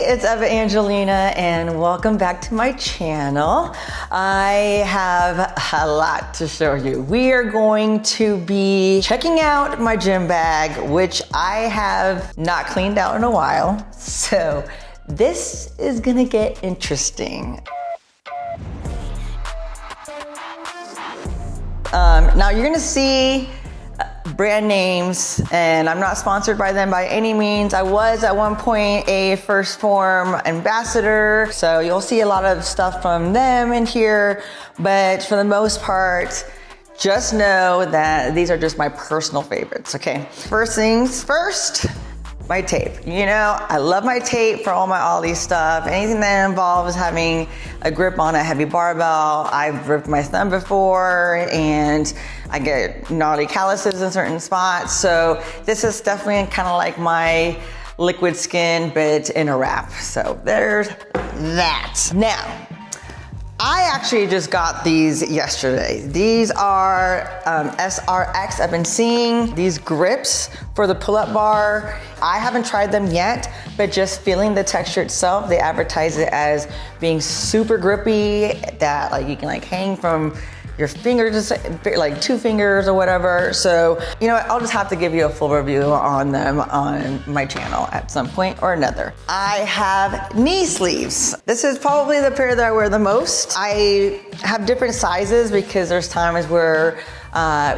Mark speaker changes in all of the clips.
Speaker 1: it's Angelina and welcome back to my channel. I have a lot to show you. We are going to be checking out my gym bag, which I have not cleaned out in a while. So this is gonna get interesting. Now you're gonna see brand names, and I'm not sponsored by them by any means. I was at one point a First Form ambassador, so you'll see a lot of stuff from them in here, but for the most part, just know that these are just my personal favorites, okay? First things first, my tape. You know, I love my tape for all my Aldi stuff. Anything that involves having a grip on a heavy barbell. I've ripped my thumb before and I get gnarly calluses in certain spots. So this is definitely kind of like my liquid skin, but in a wrap. So there's that. Now, I actually just got these yesterday. These are SRX. I've been seeing these grips for the pull-up bar. I haven't tried them yet, but just feeling the texture itself, they advertise it as being super grippy, that like you can like hang from your fingers, like 2 fingers or whatever. So, you know what, I'll just have to give you a full review on them on my channel at some point or another. I have knee sleeves. This is probably the pair that I wear the most. I have different sizes because there's times where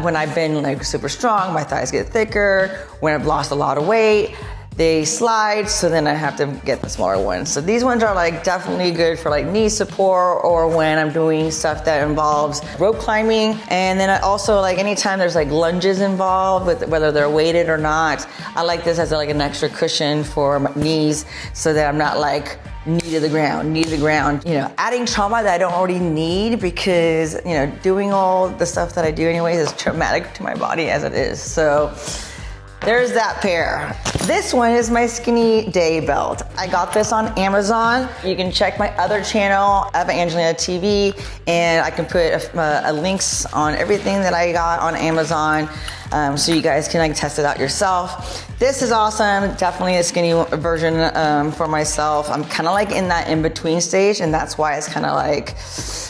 Speaker 1: when I've been like super strong, my thighs get thicker. When I've lost a lot of weight, they slide, so then I have to get the smaller ones. So these ones are like definitely good for like knee support or when I'm doing stuff that involves rope climbing. And then I also like anytime there's like lunges involved, with whether they're weighted or not, I like this as like an extra cushion for my knees so that I'm not like knee to the ground, you know, adding trauma that I don't already need because, you know, doing all the stuff that I do anyways is traumatic to my body as it is. So there's that pair. This one is my skinny day belt. I got this on Amazon. You can check my other channel, Angelina TV, and I can put links on everything that I got on Amazon so you guys can like test it out yourself. This is awesome, definitely a skinny version for myself. I'm kind of like in that in-between stage, and that's why it's kind of like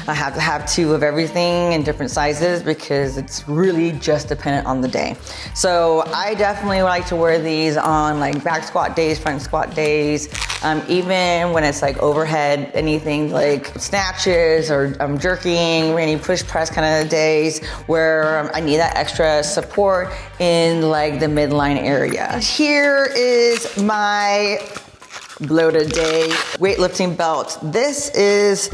Speaker 1: I have to have 2 of everything in different sizes because it's really just dependent on the day. So I definitely like to wear these on like back squat days, front squat days, even when it's like overhead, anything like snatches or jerking, any push press kind of days where I need that extra support in like the midline area. Here is my bloated day weightlifting belt. This is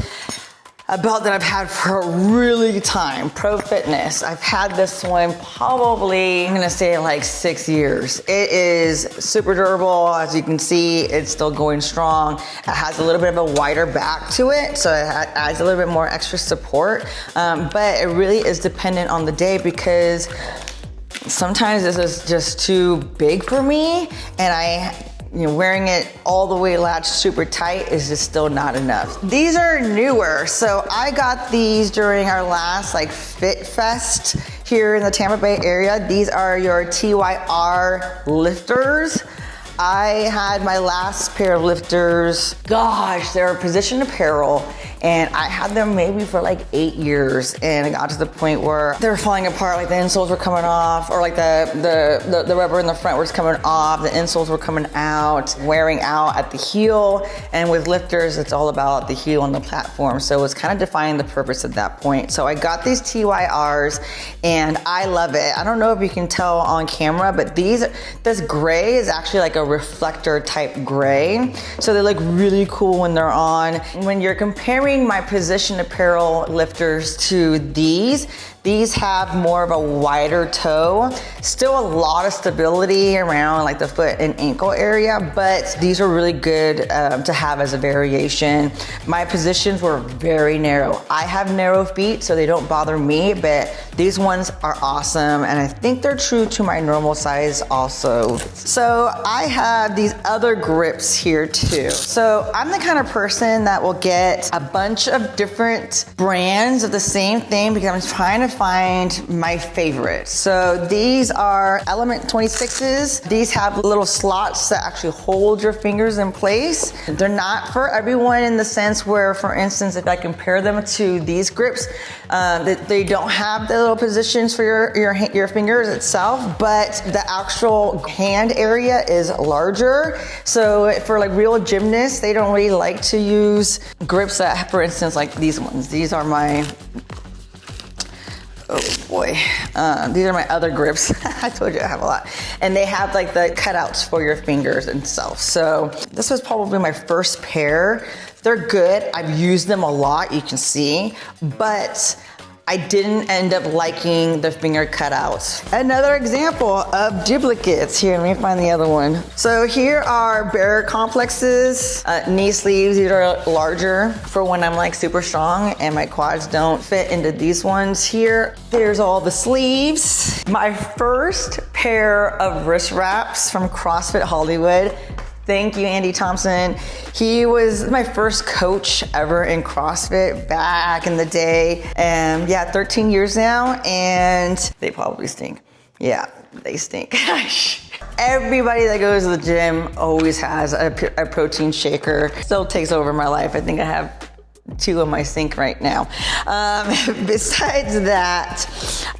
Speaker 1: a belt that I've had for a really time, Pro Fitness. I've had this one probably, I'm gonna say like 6 years. It is super durable. As you can see, it's still going strong. It has a little bit of a wider back to it, so it adds a little bit more extra support. But it really is dependent on the day because sometimes this is just too big for me, and wearing it all the way latched super tight is just still not enough. These are newer, so I got these during our last like Fit Fest here in the Tampa Bay area. These are your TYR Lifters. I had my last pair of lifters, gosh, they're position apparel, and I had them maybe for like 8 years, and it got to the point where they were falling apart, like the insoles were coming off, or like the rubber in the front was coming off, the insoles were coming out, wearing out at the heel, and with lifters, it's all about the heel on the platform, so it's kind of defining the purpose at that point. So I got these TYRs, and I love it. I don't know if you can tell on camera, but this gray is actually like a reflector type gray, so they look really cool when they're on. When you're comparing my position apparel lifters to these have more of a wider toe, still a lot of stability around like the foot and ankle area, but these are really good to have as a variation. My positions were very narrow. I have narrow feet, so they don't bother me, but these ones are awesome, and I think they're true to my normal size also. So I have these other grips here too. So I'm the kind of person that will get a bunch of different brands of the same thing because I'm trying to find my favorite. So these are Element 26s. These have little slots that actually hold your fingers in place. They're not for everyone in the sense where, for instance, if I compare them to these grips, they don't have the little positions for your fingers itself, but the actual hand area is larger. So for like real gymnasts, they don't really like to use grips that, for instance, like these ones. These are my, oh boy, these are my other grips. I told you I have a lot. And they have like the cutouts for your fingers and stuff. So this was probably my first pair. They're good. I've used them a lot, you can see, but I didn't end up liking the finger cutouts. Another example of duplicates. Here, let me find the other one. So here are barrier complexes, knee sleeves. These are larger for when I'm like super strong and my quads don't fit into these ones here. There's all the sleeves. My first pair of wrist wraps from CrossFit Hollywood. Thank you, Andy Thompson. He was my first coach ever in CrossFit back in the day. And yeah, 13 years now, and they probably stink. Yeah, they stink. Everybody that goes to the gym always has a protein shaker. Still takes over my life. I think I have 2 in my sink right now. Besides that,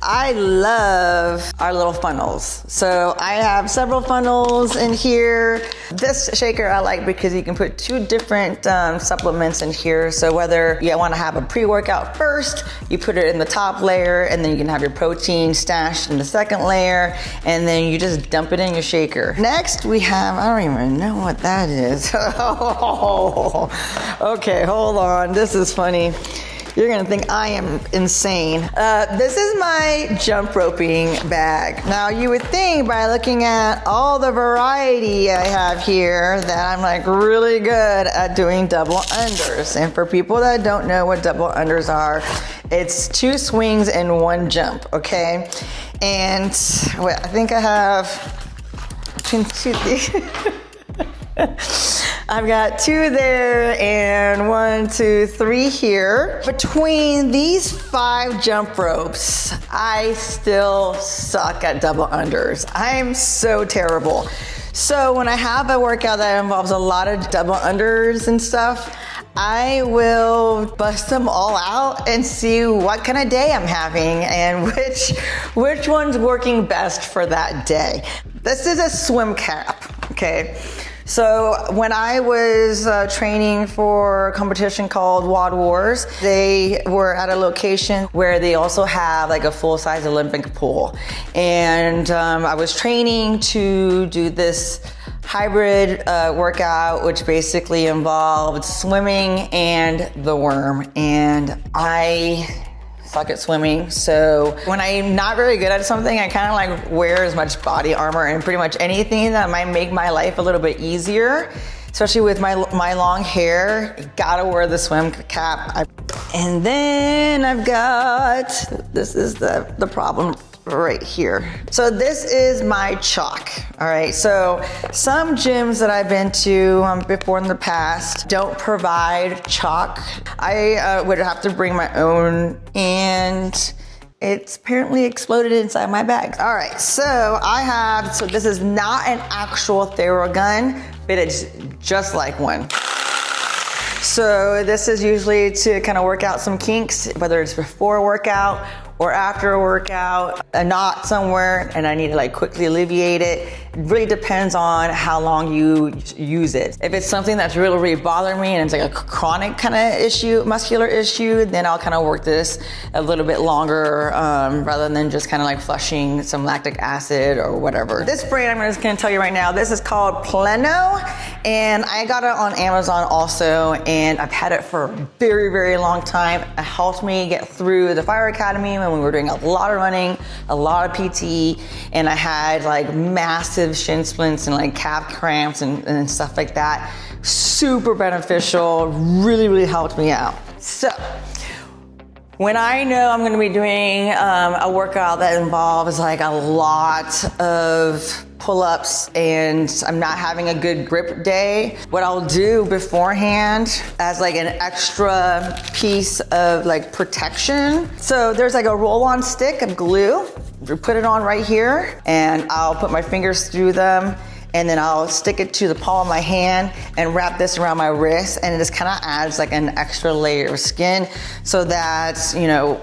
Speaker 1: I love our little funnels. So I have several funnels in here. This shaker I like because you can put 2 different supplements in here. So whether you want to have a pre-workout first, you put it in the top layer, and then you can have your protein stashed in the second layer, and then you just dump it in your shaker. Next we have, I don't even know what that is. Okay, hold on. This is funny. You're gonna think I am insane. This is my jump roping bag. Now you would think by looking at all the variety I have here that I'm like really good at doing double unders. And for people that don't know what double unders are, it's 2 swings and 1 jump, okay? And wait, I think I have I've got 2 there and 1, 2, 3 here. Between these 5 jump ropes, I still suck at double unders. I'm so terrible. So when I have a workout that involves a lot of double unders and stuff, I will bust them all out and see what kind of day I'm having and which one's working best for that day. This is a swim cap, okay? So when I was training for a competition called WOD Wars, they were at a location where they also have like a full-size Olympic pool. And I was training to do this hybrid workout, which basically involved swimming and the worm. And I suck at swimming. So when I'm not very good at something, I kind of like wear as much body armor and pretty much anything that might make my life a little bit easier, especially with my long hair. Gotta wear the swim cap. And then I've got, this is the problem right here. So this is my chalk. All right. So some gyms that I've been to before in the past don't provide chalk. I would have to bring my own, and it's apparently exploded inside my bag. All right. So so this is not an actual Theragun, but it's just like one. So this is usually to kind of work out some kinks, whether it's before a workout or after a workout, a knot somewhere, and I need to like quickly alleviate it. It really depends on how long you use it. If it's something that's really, really bothering me and it's like a chronic kind of issue, muscular issue, then I'll kind of work this a little bit longer rather than just kind of like flushing some lactic acid or whatever. This brand, I'm just gonna tell you right now, this is called Pleno, and I got it on Amazon also, and I've had it for a very, very long time. It helped me get through the fire academy when we were doing a lot of running, a lot of PT, and I had like massive shin splints and like calf cramps and stuff like that. Super beneficial, really, really helped me out. So when I know I'm gonna be doing a workout that involves like a lot of pull-ups and I'm not having a good grip day, what I'll do beforehand as like an extra piece of like protection. So there's like a roll-on stick of glue. Put it on right here and I'll put my fingers through them and then I'll stick it to the palm of my hand and wrap this around my wrist, and it just kind of adds like an extra layer of skin so that, you know,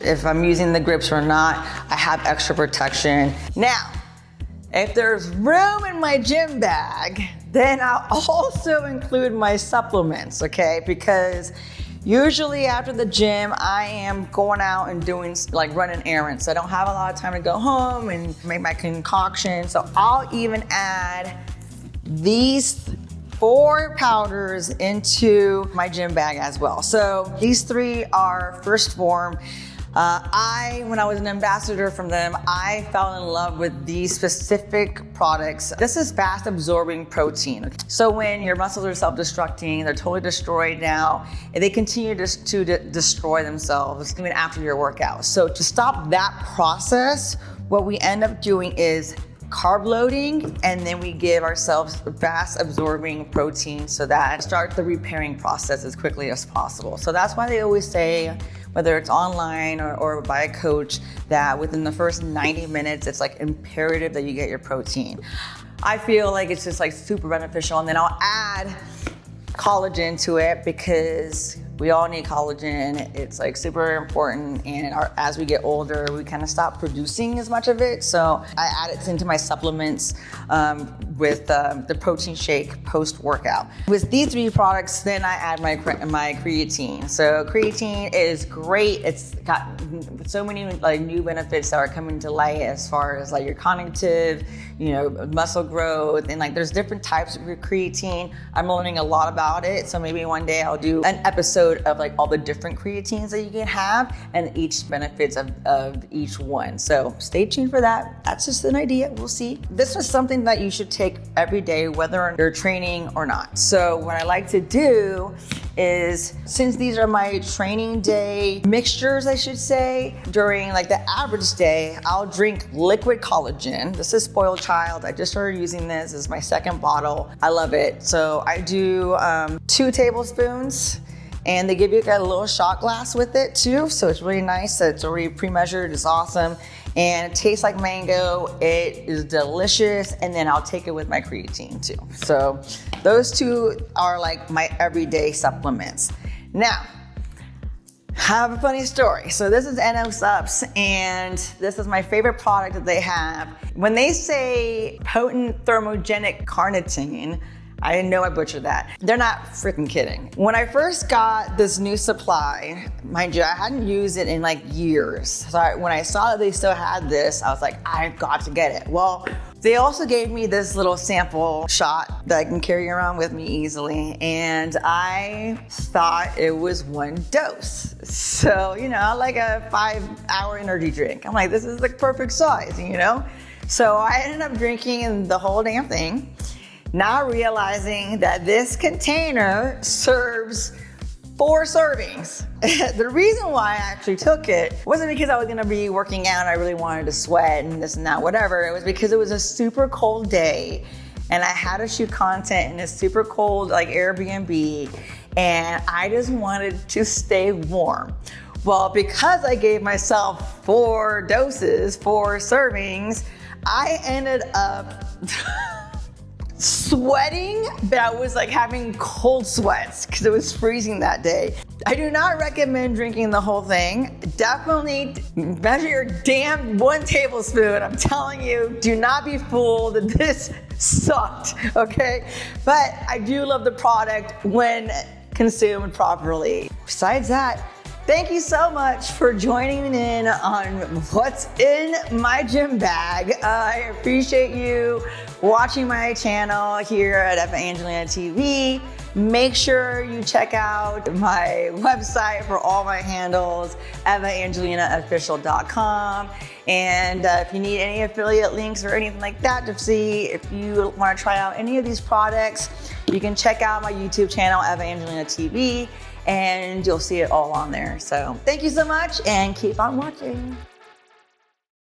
Speaker 1: if I'm using the grips or not, I have extra protection. Now, if there's room in my gym bag, then I'll also include my supplements, okay? Because usually after the gym, I am going out and doing like running errands. I don't have a lot of time to go home and make my concoction. So I'll even add these 4 powders into my gym bag as well. So these 3 are First Form. When I was an ambassador from them, I fell in love with these specific products. This is fast absorbing protein. So when your muscles are self-destructing, they're totally destroyed now, and they continue to destroy themselves even after your workout. So to stop that process, what we end up doing is carb loading, and then we give ourselves fast absorbing protein so that start the repairing process as quickly as possible. So that's why they always say, whether it's online or by a coach, that within the first 90 minutes, it's like imperative that you get your protein. I feel like it's just like super beneficial, and then I'll add collagen to it because we all need collagen. It's like super important, and as we get older, we kind of stop producing as much of it. So I add it into my supplements with the protein shake post-workout. With these 3 products, then I add my creatine. So creatine is great. It's got so many like new benefits that are coming to light as far as like your cognitive, you know, muscle growth, and like there's different types of creatine. I'm learning a lot about it. So maybe one day I'll do an episode of like all the different creatines that you can have and each benefits of each one. So stay tuned for that. That's just an idea. We'll see. This is something that you should take every day, whether you're training or not. So what I like to do is, since these are my training day mixtures, I should say, during like the average day, I'll drink liquid collagen. This is Spoiled Child. I just started using this. This is my 2nd bottle. I love it. So I do 2 tablespoons, and they give you a little shot glass with it too. So it's really nice. It's already pre-measured. It's awesome. And it tastes like mango. It is delicious. And then I'll take it with my creatine too. So those 2 are like my everyday supplements. Now, I have a funny story. So this is NSUPS, and this is my favorite product that they have. When they say potent thermogenic carnitine, I know I butchered that. They're not freaking kidding. When I first got this new supply, mind you, I hadn't used it in like years. So when I saw that they still had this, I was like, I've got to get it. Well, they also gave me this little sample shot that I can carry around with me easily, and I thought it was 1 dose. So, you know, like a 5-hour energy drink. I'm like, this is the perfect size, you know? So I ended up drinking the whole damn thing, not realizing that this container serves 4 servings. The reason why I actually took it wasn't because I was gonna be working out and I really wanted to sweat and this and that, whatever. It was because it was a super cold day and I had to shoot content in a super cold like Airbnb, and I just wanted to stay warm. Well, because I gave myself 4 doses, 4 servings, I ended up sweating, but I was like having cold sweats because it was freezing that day. I do not recommend drinking the whole thing. Definitely measure your damn 1 tablespoon. I'm telling you, do not be fooled that this sucked, okay? But I do love the product when consumed properly. Besides that, thank you so much for joining in on what's in my gym bag. I appreciate you watching my channel here at Eva Angelina TV. Make sure you check out my website for all my handles, evaangelinaofficial.com. And if you need any affiliate links or anything like that to see if you want to try out any of these products, you can check out my YouTube channel, Eva Angelina TV, and you'll see it all on there. So thank you so much and keep on watching.